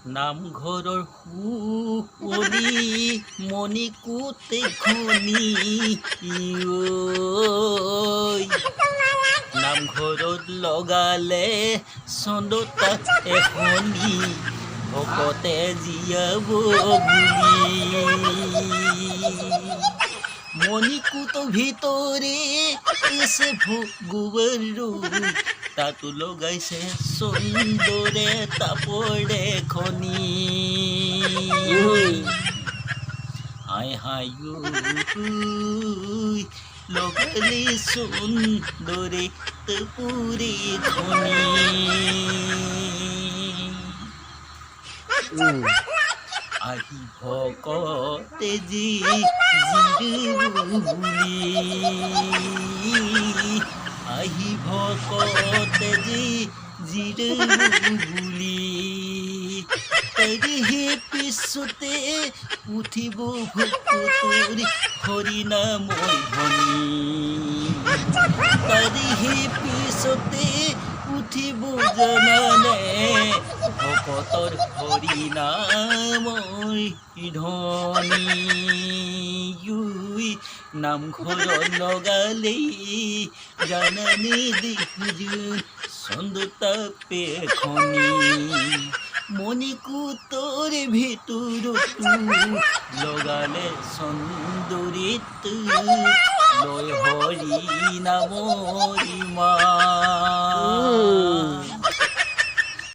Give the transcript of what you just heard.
নামঘৰৰ শুৱনি মণিকোটে খনি ঐ নামঘৰত লগালে চন্দতা এখনি ভকতে জীয়াব বুলি মণিকূটৰ ভিতৰে এসে ভগৱান তাতো লগাইছে সুন্দৰে তাপৰে খনি হাই হাই লগালে সুন্দৰে তাপৰে খনি আহি ভকতে যি জিৰবুলি আহি ভকতে যি জিৰবুলি তাৰিহে পিছতে উঠিব ভকতৰ হৰিনামৰ ধ্বনি তাৰিহে পিছতে উঠিব জানানে ভকতৰ হৰিনামৰ ধ্বনি নামঘৰত লগালেই জানানে দেখোঁ চন্দতাপে খনি মণিকূটৰ ভিতৰতো লগালে চন্দৰিত লয় হৰি নামৰ ইমান